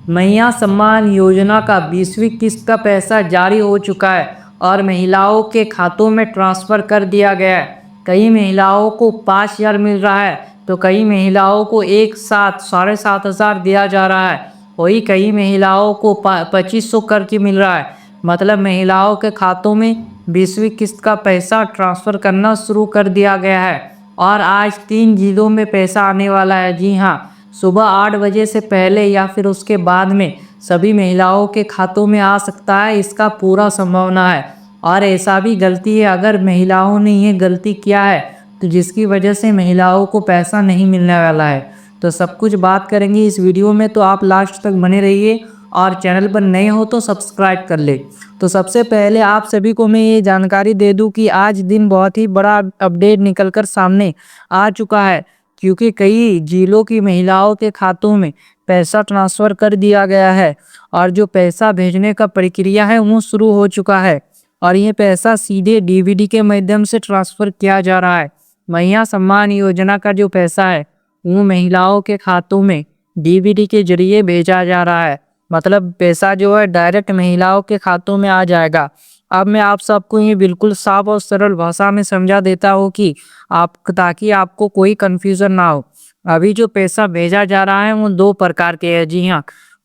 मैया सम्मान योजना का 20वीं किस्त का पैसा जारी हो चुका है और महिलाओं के खातों में ट्रांसफ़र कर दिया गया है। कई महिलाओं को 5,000 मिल रहा है तो कई महिलाओं को एक साथ 7,500 दिया जा रहा है। वही कई महिलाओं को 2,500 करके मिल रहा है। मतलब महिलाओं के खातों में 20वीं किस्त का पैसा ट्रांसफ़र करना शुरू कर दिया गया है और आज 3 जिलों में पैसा आने वाला है। जी हाँ, सुबह 8 बजे से पहले या फिर उसके बाद में सभी महिलाओं के खातों में आ सकता है, इसका पूरा संभावना है। और ऐसा भी गलती है, अगर महिलाओं ने ये गलती किया है तो जिसकी वजह से महिलाओं को पैसा नहीं मिलने वाला है। तो सब कुछ बात करेंगे इस वीडियो में, तो आप लास्ट तक बने रहिए और चैनल पर नए हो तो सब्सक्राइब कर ले। तो सबसे पहले आप सभी को मैं ये जानकारी दे दूं कि आज दिन बहुत ही बड़ा अपडेट निकलकर सामने आ चुका है, क्योंकि कई जिलों की महिलाओं के खातों में पैसा ट्रांसफ़र कर दिया गया है और जो पैसा भेजने का प्रक्रिया है वो शुरू हो चुका है और ये पैसा सीधे डीबीटी के माध्यम से ट्रांसफ़र किया जा रहा है। मैया सम्मान योजना का जो पैसा है वो महिलाओं के खातों में डीबीटी के जरिए भेजा जा रहा है। मतलब पैसा जो है डायरेक्ट महिलाओं के खातों में आ जाएगा। अब मैं आप सबको ये बिल्कुल साफ और सरल भाषा में समझा देता हूँ कि ताकि आपको कोई कन्फ्यूज़न ना हो। अभी जो पैसा भेजा जा रहा है वो 2 प्रकार के हैं। जी हाँ,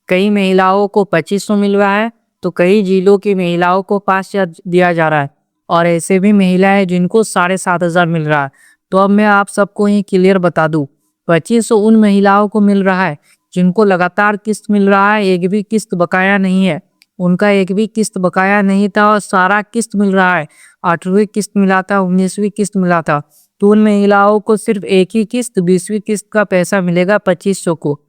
कई महिलाओं को 2,500 मिल रहा है तो कई जिलों की महिलाओं को 5,000 दिया जा रहा है और ऐसे भी महिलाएं जिनको 7,500 मिल रहा है। तो अब मैं आप सबको ये क्लियर बता दूँ, 2,500 उन महिलाओं को मिल रहा है जिनको लगातार किस्त मिल रहा है, एक भी किस्त बकाया नहीं है। उनका एक भी किस्त बकाया नहीं था और सारा किस्त मिल रहा है। 8वीं किस्त मिला था, 19वीं किस्त मिला था। तो उन महिलाओं को सिर्फ एक ही किस्त 20वीं किस्त का पैसा मिलेगा 2,500 को।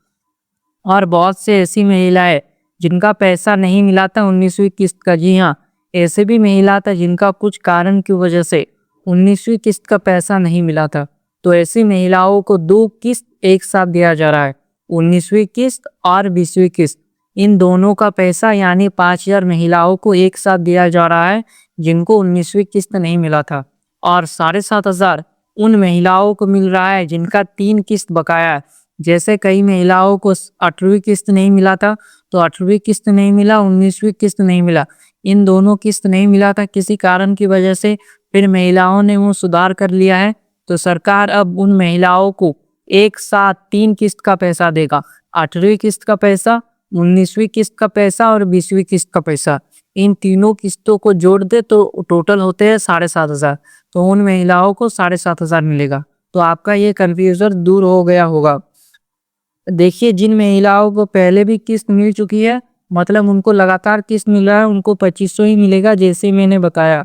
और बहुत से ऐसी महिलाएं जिनका पैसा नहीं मिला था 19वीं किस्त का। जी हाँ, ऐसे भी महिला था जिनका कुछ कारण की वजह से 19वीं किस्त का पैसा नहीं मिला था। तो ऐसी महिलाओं को 2 किस्त एक साथ दिया जा रहा है, 19वीं किस्त और 20वीं किस्त। इन दोनों का पैसा यानी 5,000 महिलाओं को एक साथ दिया जा रहा है जिनको 19वीं किस्त नहीं मिला था और 7,500 उन महिलाओं को मिल रहा है जिनका 3 किस्त बकाया है। जैसे कई महिलाओं को 8वीं किस्त नहीं मिला था तो 8वीं किस्त नहीं मिला, 19वीं किस्त नहीं मिला। इन दोनों किस्त नहीं मिला था किसी कारण की वजह से, फिर महिलाओं ने वो सुधार कर लिया है। तो सरकार अब उन महिलाओं को एक साथ 3 किस्त का पैसा देगा, 8वीं किस्त का पैसा, 19वीं किस्त का पैसा और 20वीं किस्त का पैसा। इन तीनों किस्तों को जोड़ दे तो टोटल होते हैं 7,500। तो उन महिलाओं को 7,500 मिलेगा। तो आपका ये कन्फ्यूज़न दूर हो गया होगा। देखिए, जिन महिलाओं को पहले भी किस्त मिल चुकी है, मतलब उनको लगातार किस्त मिल रहा है, उनको 2,500 ही मिलेगा जैसे मैंने बताया।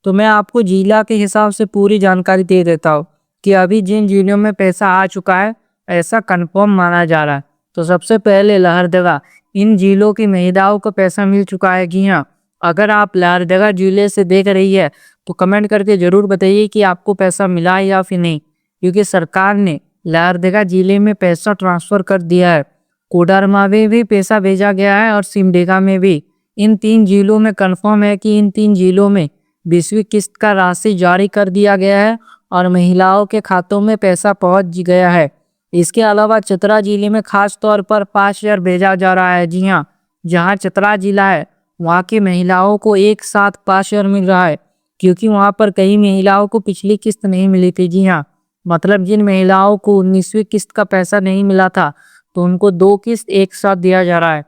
तो मैं आपको जिला के हिसाब से पूरी जानकारी दे देता हूँ कि अभी जिन जिलों में पैसा आ चुका है ऐसा कंफर्म माना जा रहा है। तो सबसे पहले लहरदगा, इन जिलों की महिलाओं को पैसा मिल चुका है। जी हाँ, अगर आप लहरदगा जिले से देख रही है तो कमेंट करके ज़रूर बताइए कि आपको पैसा मिला है या फिर नहीं, क्योंकि सरकार ने लहरदगा जिले में पैसा ट्रांसफ़र कर दिया है। कोडरमा में भी पैसा भेजा गया है और सिमडेगा में भी। इन 3 जिलों में कंफर्म है कि इन 3 जिलों में 20वीं किस्त का राशि जारी कर दिया गया है और महिलाओं के खातों में पैसा पहुंच गया है। इसके अलावा चतरा जिले में खास तौर पर 5,000 भेजा जा रहा है। जी हाँ, जहां चतरा जिला है वहां की महिलाओं को एक साथ 5,000 मिल रहा है, क्योंकि वहां पर कई महिलाओं को पिछली किस्त नहीं मिली थी। जी हाँ, मतलब जिन महिलाओं को 19वीं किस्त का पैसा नहीं मिला था तो उनको 2 किस्त एक साथ दिया जा रहा है,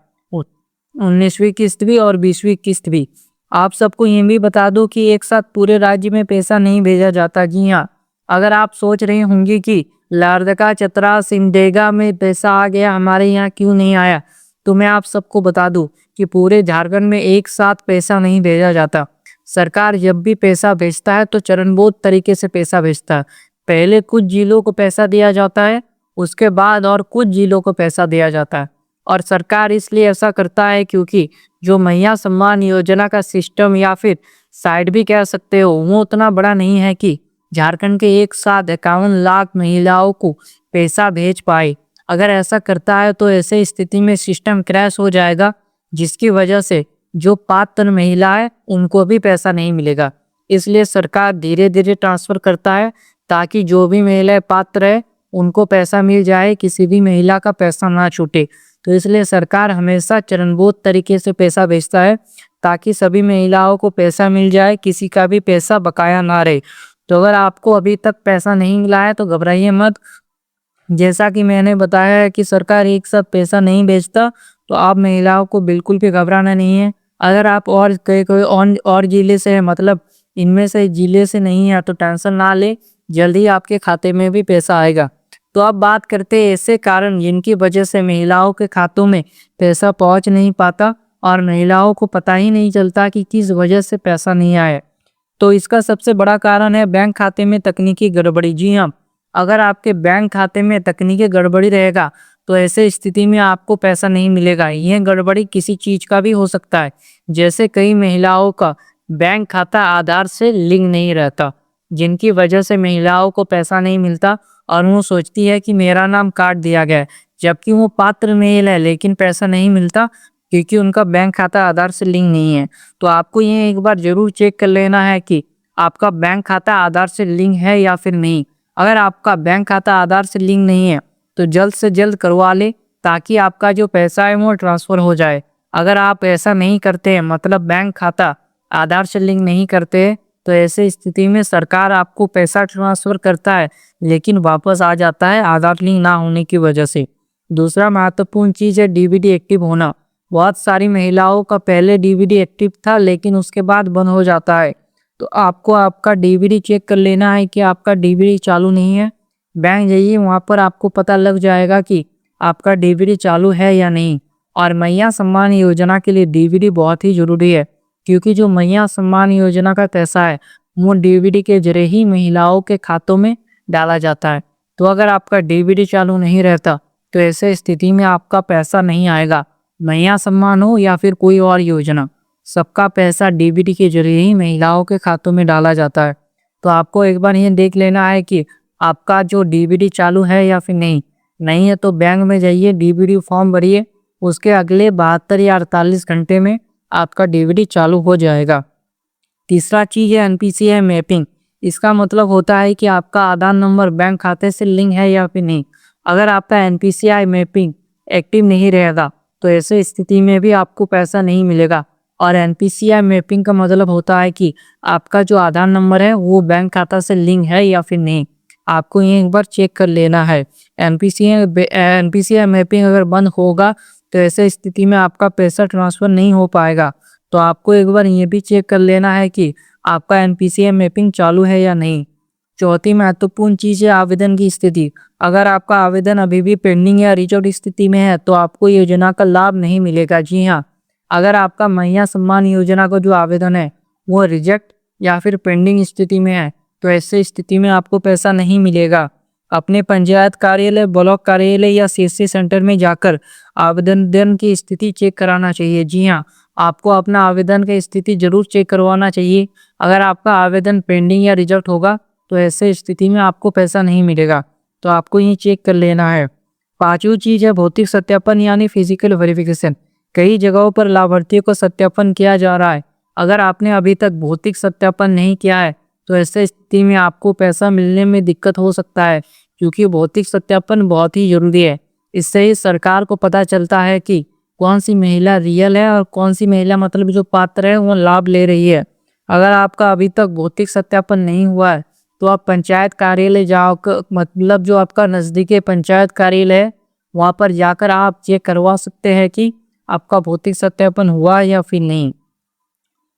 19वीं किस्त भी और 20वीं किस्त भी। आप सबको ये भी बता दूं कि एक साथ पूरे राज्य में पैसा नहीं भेजा जाता। जी हाँ, अगर आप सोच रहे होंगे कि लहरदगा, चतरा, सिमडेगा में पैसा आ गया, हमारे यहाँ क्यों नहीं आया, तो मैं आप सबको बता दूं कि पूरे झारखंड में एक साथ पैसा नहीं भेजा जाता। सरकार जब भी पैसा भेजता है तो चरणबद्ध तरीके से पैसा भेजता है। पहले कुछ जिलों को पैसा दिया जाता है, उसके बाद और कुछ जिलों को पैसा दिया जाता है। और सरकार इसलिए ऐसा करता है क्योंकि जो मैया सम्मान योजना का सिस्टम या फिर साइड भी कह सकते हो, वो उतना बड़ा नहीं है कि झारखंड के एक साथ 51 लाख महिलाओं को पैसा भेज पाए। अगर ऐसा करता है तो ऐसे स्थिति में सिस्टम क्रैश हो जाएगा, जिसकी वजह से जो पात्र महिला है उनको भी पैसा नहीं मिलेगा। इसलिए सरकार धीरे धीरे ट्रांसफ़र करता है ताकि जो भी महिलाएं पात्र है उनको पैसा मिल जाए, किसी भी महिला का पैसा ना छूटे। तो इसलिए सरकार हमेशा चरणबद्ध तरीके से पैसा भेजता है ताकि सभी महिलाओं को पैसा मिल जाए, किसी का भी पैसा बकाया ना रहे। तो अगर आपको अभी तक पैसा नहीं मिला है तो घबराइए मत। जैसा कि मैंने बताया है कि सरकार एक साथ पैसा नहीं भेजता, तो आप महिलाओं को बिल्कुल भी घबराना नहीं है। अगर आप और कोई और जिले से है, मतलब इनमें से जिले से नहीं है, तो टेंशन ना ले, जल्दी आपके खाते में भी पैसा आएगा। तो अब बात करते हैं ऐसे कारण जिनकी वजह से महिलाओं के खातों में पैसा पहुंच नहीं पाता और महिलाओं को पता ही नहीं चलता कि किस वजह से पैसा नहीं आया। तो इसका सबसे बड़ा कारण है बैंक खाते में तकनीकी गड़बड़ी। जी हाँ, अगर आपके बैंक खाते में तकनीकी गड़बड़ी रहेगा तो ऐसे स्थिति में आपको पैसा नहीं मिलेगा। यह गड़बड़ी किसी चीज का भी हो सकता है, जैसे कई महिलाओं का बैंक खाता आधार से लिंक नहीं रहता, जिनकी वजह से महिलाओं को पैसा नहीं मिलता और वो सोचती है कि मेरा नाम काट दिया गया है, जबकि वो पात्र मेल है लेकिन पैसा नहीं मिलता क्योंकि उनका बैंक खाता आधार से लिंक नहीं है। तो आपको ये एक बार जरूर चेक कर लेना है कि आपका बैंक खाता आधार से लिंक है या फिर नहीं। अगर आपका बैंक खाता आधार से लिंक नहीं है तो जल्द से जल्द करवा ले ताकि आपका जो पैसा है वो ट्रांसफ़र हो जाए। अगर आप ऐसा नहीं करते हैं, मतलब बैंक खाता आधार से लिंक नहीं करते, तो ऐसे स्थिति में सरकार आपको पैसा ट्रांसफ़र करता है लेकिन वापस आ जाता है आधार लिंक ना होने की वजह से। दूसरा महत्वपूर्ण चीज़ है डीबीडी एक्टिव होना। बहुत सारी महिलाओं का पहले डीबीडी एक्टिव था लेकिन उसके बाद बंद हो जाता है। तो आपको आपका डीबीडी चेक कर लेना है कि आपका डीबीडी चालू नहीं है। बैंक जाइए, वहाँ पर आपको पता लग जाएगा कि आपका डीबीडी चालू है या नहीं। और मैया सम्मान योजना के लिए डीबीडी बहुत ही ज़रूरी है, क्योंकि जो मैया सम्मान योजना का पैसा है वो डीबीडी के जरिए ही महिलाओं के खातों में डाला जाता है। तो अगर आपका डीबीडी चालू नहीं रहता तो ऐसे स्थिति में आपका पैसा नहीं आएगा। मैया सम्मान हो या फिर कोई और योजना, सबका पैसा डीबीडी के जरिए ही महिलाओं के खातों में डाला जाता है। तो आपको एक बार ये देख लेना है कि आपका जो डीबीडी चालू है या फिर नहीं। नहीं है तो बैंक में जाइए, डीबीडी फॉर्म भरिए, उसके अगले 72 या 48 घंटे में आपका डीबीडी चालू हो जाएगा। तीसरा चीज़ है एनपीसीआई मैपिंग। इसका मतलब होता है कि आपका आधार नंबर बैंक खाते से लिंक है या फिर नहीं। अगर आपका एनपीसीआई मैपिंग एक्टिव नहीं रहेगा तो ऐसे स्थिति में भी आपको पैसा नहीं मिलेगा। और एनपीसीआई मैपिंग का मतलब होता है कि आपका जो आधार नंबर है वो बैंक खाता से लिंक है या फिर नहीं। आपको ये एक बार चेक कर लेना है। एनपीसीआई मैपिंग अगर बंद होगा तो ऐसे स्थिति में आपका पैसा ट्रांसफ़र नहीं हो पाएगा। तो आपको एक बार ये भी चेक कर लेना है कि आपका एनपीसीआई मैपिंग चालू है या नहीं। चौथी महत्वपूर्ण चीज़ है आवेदन की स्थिति। अगर आपका आवेदन अभी भी पेंडिंग या रिजेक्ट स्थिति में है तो आपको योजना का लाभ नहीं मिलेगा। जी हाँ, अगर आपका मैया सम्मान योजना का जो आवेदन है वो रिजेक्ट या फिर पेंडिंग स्थिति में है तो ऐसे स्थिति में आपको पैसा नहीं मिलेगा। अपने पंचायत कार्यालय, ब्लॉक कार्यालय या सीएससी सेंटर में जाकर आवेदन की स्थिति चेक कराना चाहिए। जी हाँ, आपको अपना आवेदन की स्थिति जरूर चेक करवाना चाहिए। अगर आपका आवेदन पेंडिंग या रिजेक्ट होगा तो ऐसे स्थिति में आपको पैसा नहीं मिलेगा। तो आपको ये चेक कर लेना है। पांचवी चीज़ है भौतिक सत्यापन यानी फिजिकल वेरिफिकेशन। कई जगहों पर लाभार्थियों को सत्यापन किया जा रहा है। अगर आपने अभी तक भौतिक सत्यापन नहीं किया है तो ऐसे स्थिति में आपको पैसा मिलने में दिक्कत हो सकता है, क्योंकि भौतिक सत्यापन बहुत ही जरूरी है। इससे ही सरकार को पता चलता है कि कौन सी महिला रियल है और कौन सी महिला, मतलब जो पात्र है, वो लाभ ले रही है। अगर आपका अभी तक भौतिक सत्यापन नहीं हुआ है तो आप पंचायत कार्यालय जाकर, मतलब जो आपका नज़दीकी पंचायत कार्यालय है वहाँ पर जाकर आप चेक करवा सकते हैं कि आपका भौतिक सत्यापन हुआ या फिर नहीं।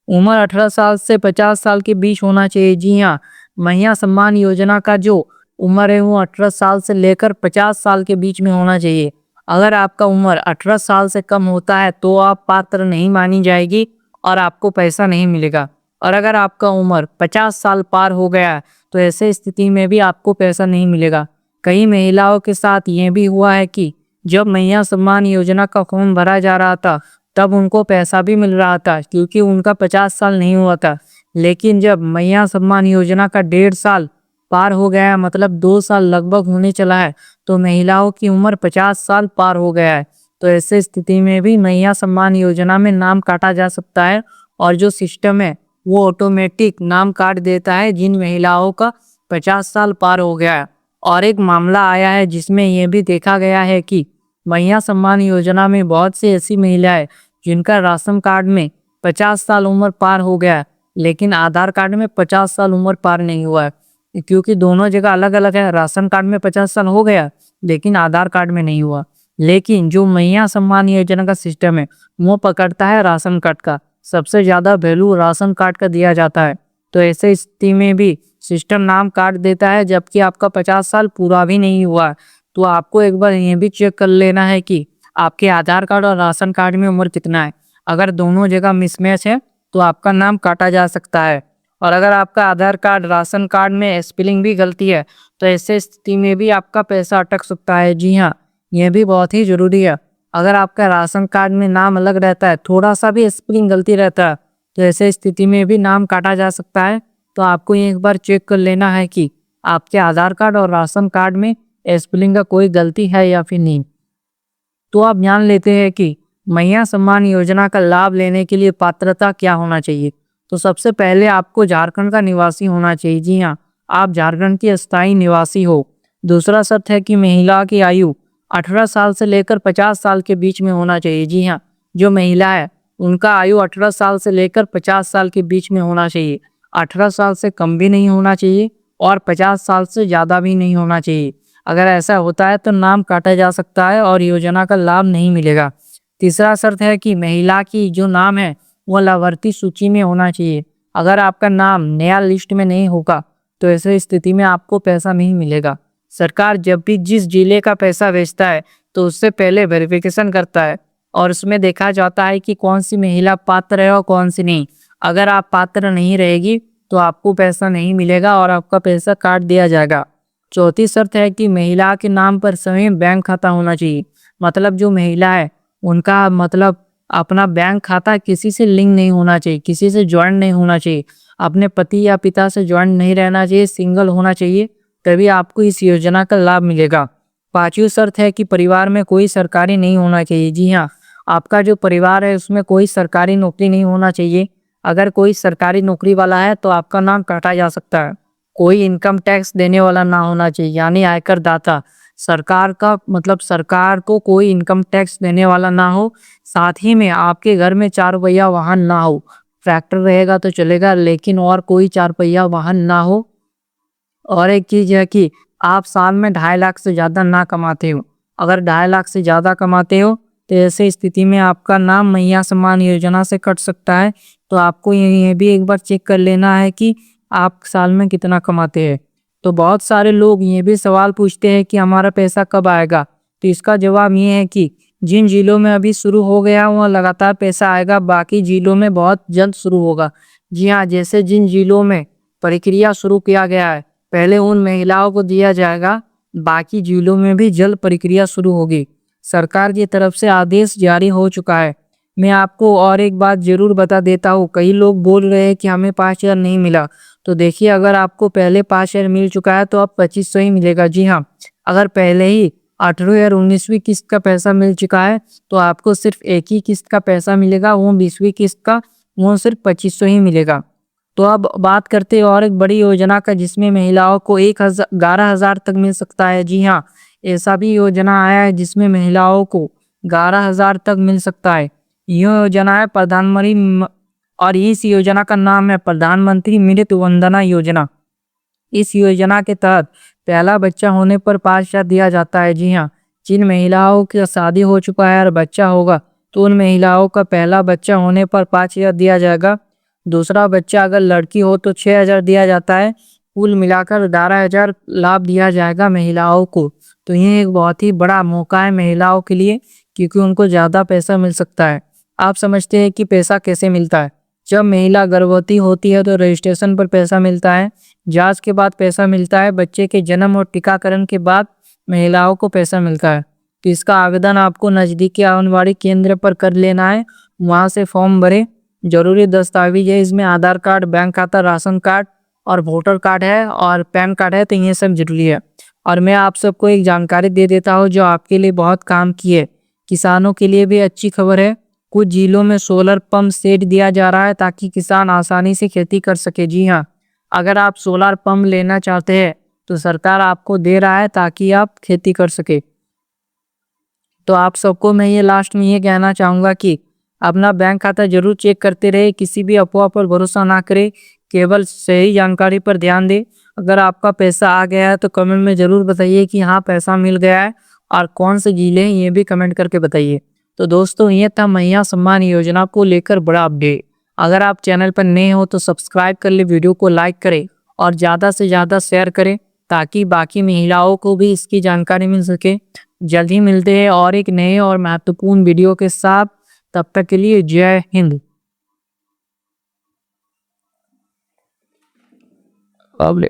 उम्र 18 साल से 50 साल के बीच होना चाहिए। जी हाँ, मैया सम्मान योजना का जो उम्र है वो 18 साल से लेकर 50 साल के बीच में होना चाहिए। अगर आपका उम्र 18 साल से कम होता है तो आप पात्र नहीं मानी जाएगी और आपको पैसा नहीं मिलेगा। और अगर आपका उम्र 50 साल पार हो गया है तो ऐसे स्थिति में भी आपको पैसा नहीं मिलेगा। कई महिलाओं के साथ ये भी हुआ है कि जब मैया सम्मान योजना का फॉर्म भरा जा रहा था तब उनको पैसा भी मिल रहा था क्योंकि उनका 50 साल नहीं हुआ था। लेकिन जब मैया सम्मान योजना का 1.5 साल पार हो गया है, मतलब 2 साल लगभग होने चला है, तो महिलाओं की उम्र 50 साल पार हो गया है। तो ऐसे स्थिति में भी मैया सम्मान योजना में नाम काटा जा सकता है और जो सिस्टम है वो ऑटोमेटिक नाम काट देता है जिन महिलाओं का 50 साल पार हो गया है। और एक मामला आया है जिसमें यह भी देखा गया है कि महिला सम्मान योजना में बहुत सी ऐसी महिलाएं जिनका राशन कार्ड में 50 साल उम्र पार हो गया है, लेकिन आधार कार्ड में 50 साल उम्र पार नहीं हुआ है, क्योंकि दोनों जगह अलग अलग है। राशन कार्ड में 50 साल हो गया लेकिन आधार कार्ड में नहीं हुआ। लेकिन जो महिला सम्मान योजना का सिस्टम है वो पकड़ता है राशन कार्ड का, सबसे ज्यादा वैल्यू राशन कार्ड का दिया जाता है। तो ऐसे स्थिति में भी सिस्टम नाम काट देता है जबकि आपका 50 साल पूरा भी नहीं हुआ है। तो आपको एक बार ये भी चेक कर लेना है कि आपके आधार कार्ड और राशन कार्ड में उम्र कितना है। अगर दोनों जगह मिसमैच है तो आपका नाम काटा जा सकता है। और अगर आपका आधार कार्ड राशन कार्ड में स्पेलिंग भी गलती है तो ऐसे स्थिति में भी आपका पैसा अटक सकता है। जी हाँ, यह भी बहुत ही जरूरी है। अगर आपका राशन कार्ड में नाम अलग रहता है, थोड़ा सा भी स्पेलिंग गलती रहता है, तो ऐसे स्थिति में भी नाम काटा जा सकता है। तो आपको एक बार चेक कर लेना है कि आपके आधार कार्ड और राशन कार्ड में स्पेलिंग का कोई गलती है या फिर नहीं। तो आप जान लेते हैं कि महिला सम्मान योजना का लाभ लेने के लिए पात्रता क्या होना चाहिए। तो सबसे पहले आपको झारखंड का निवासी होना चाहिए। जी हाँ, आप झारखंड के स्थायी निवासी हो। दूसरा शर्त है कि महिला की आयु 18 साल से लेकर 50 साल के बीच में होना चाहिए। जी हाँ, जो महिला है उनका आयु 18 साल से लेकर 50 साल के बीच में होना चाहिए। 18 साल से कम भी नहीं होना चाहिए और 50 साल से ज़्यादा भी नहीं होना चाहिए। अगर ऐसा होता है तो नाम काटा जा सकता है और योजना का लाभ नहीं मिलेगा। तीसरा शर्त है कि महिला की जो नाम है वो लाभार्थी सूची में होना चाहिए। अगर आपका नाम नया लिस्ट में नहीं होगा तो ऐसे स्थिति में आपको पैसा नहीं मिलेगा। सरकार जब भी जिस जिले का पैसा भेजता है तो उससे पहले वेरिफिकेशन करता है और उसमें देखा जाता है कि कौन सी महिला पात्र है और कौन सी नहीं। अगर आप पात्र नहीं रहेगी तो आपको पैसा नहीं मिलेगा और आपका पैसा काट दिया जाएगा। चौथी शर्त है कि महिला के नाम पर स्वयं बैंक खाता होना चाहिए। मतलब जो महिला है उनका मतलब अपना बैंक खाता किसी से लिंक नहीं होना चाहिए, किसी से ज्वाइन नहीं होना चाहिए, अपने पति या पिता से ज्वाइन नहीं रहना चाहिए, सिंगल होना चाहिए, तभी आपको इस योजना का लाभ मिलेगा। पांचवी शर्त है कि परिवार में कोई सरकारी नहीं होना चाहिए। जी हाँ, आपका जो परिवार है उसमें कोई सरकारी नौकरी नहीं होना चाहिए। अगर कोई सरकारी नौकरी वाला है तो आपका नाम काटा जा सकता है। कोई इनकम टैक्स देने वाला ना होना चाहिए, यानी आयकर दाता, सरकार का मतलब सरकार को कोई इनकम टैक्स देने वाला ना हो। साथ ही में आपके घर में 4 पहिया वाहन ना हो। ट्रैक्टर रहेगा तो चलेगा लेकिन और कोई 4 पहिया वाहन ना हो। और एक चीज है कि आप साल में 2.5 लाख से ज़्यादा ना कमाते हो। अगर 2.5 लाख से ज़्यादा कमाते हो तो ऐसे स्थिति में आपका नाम महिला सम्मान योजना से कट सकता है। तो आपको ये भी एक बार चेक कर लेना है कि आप साल में कितना कमाते हैं। तो बहुत सारे लोग ये भी सवाल पूछते हैं कि हमारा पैसा कब आएगा। तो इसका जवाब ये है कि जिन जिलों में अभी शुरू हो गया वहाँ लगातार पैसा आएगा, बाकी जिलों में बहुत जल्द शुरू होगा। जी हाँ, जैसे जिन जिलों में प्रक्रिया शुरू किया गया है पहले उन महिलाओं को दिया जाएगा, बाकी जिलों में भी जल्द प्रक्रिया शुरू होगी। सरकार की तरफ से आदेश जारी हो चुका है। मैं आपको और एक बात जरूर बता देता हूँ, कई लोग बोल रहे हैं कि हमें 5,000 नहीं मिला। तो देखिए, अगर आपको पहले 5,000 मिल चुका है तो अब 2,500 ही मिलेगा। जी हाँ, अगर पहले ही 18 और 19वीं किस्त का पैसा मिल चुका है तो आपको सिर्फ एक ही किस्त का पैसा मिलेगा, वो 20वीं किस्त का, वो सिर्फ 2,500 ही मिलेगा। तो अब बात करते हैं और एक बड़ी योजना का जिसमें महिलाओं को 11,000 तक मिल सकता है। जी हाँ, ऐसा भी योजना आया है जिसमें महिलाओं को 11,000 तक मिल सकता है। यह योजना है और इस योजना का नाम है प्रधानमंत्री मृत्यु वंदना योजना। इस योजना के तहत पहला बच्चा होने पर 5,000 दिया जाता है। जी हाँ, जिन महिलाओं की शादी हो चुका है और बच्चा होगा तो उन महिलाओं का पहला बच्चा होने पर 5,000 दिया जाएगा। दूसरा बच्चा अगर लड़की हो तो 6,000 दिया जाता है। कुल मिलाकर 12,000 लाभ दिया जाएगा महिलाओं को। तो ये एक बहुत ही बड़ा मौका है महिलाओं के लिए, क्योंकि उनको ज़्यादा पैसा मिल सकता है। आप समझते हैं कि पैसा कैसे मिलता है? जब महिला गर्भवती होती है तो रजिस्ट्रेशन पर पैसा मिलता है, जांच के बाद पैसा मिलता है, बच्चे के जन्म और टीकाकरण के बाद महिलाओं को पैसा मिलता है। तो इसका आवेदन आपको नज़दीकी आंगनबाड़ी केंद्र पर कर लेना है, वहाँ से फॉर्म भरें। जरूरी दस्तावेज है इसमें आधार कार्ड, बैंक खाता, राशन कार्ड और वोटर कार्ड है और पैन कार्ड है, तो ये सब जरूरी है। और मैं आप सबको एक जानकारी दे देता हूँ जो आपके लिए बहुत काम की है। किसानों के लिए भी अच्छी खबर है। कुछ जिलों में सोलर पंप सेट दिया जा रहा है ताकि किसान आसानी से खेती कर सके। जी हाँ, अगर आप सोलर पंप लेना चाहते हैं तो सरकार आपको दे रहा है ताकि आप खेती कर सके। तो आप सबको मैं ये लास्ट में ये कहना चाहूँगा कि अपना बैंक खाता जरूर चेक करते रहे, किसी भी अफवाह पर भरोसा ना करें, केवल सही जानकारी पर ध्यान दें। अगर आपका पैसा आ गया है तो कमेंट में ज़रूर बताइए कि हाँ पैसा मिल गया है, और कौन से जिले हैं ये भी कमेंट करके बताइए। तो दोस्तों ये था महिला सम्मान योजना को लेकर बड़ा अपडेट। अगर आप चैनल पर नए हो तो सब्सक्राइब कर ले, वीडियो को लाइक करें और ज़्यादा से ज़्यादा शेयर करें ताकि बाकी महिलाओं को भी इसकी जानकारी मिल सके। जल्द ही मिलते हैं और एक नए और महत्वपूर्ण वीडियो के साथ। तब तक के लिए जय हिंद। अब ले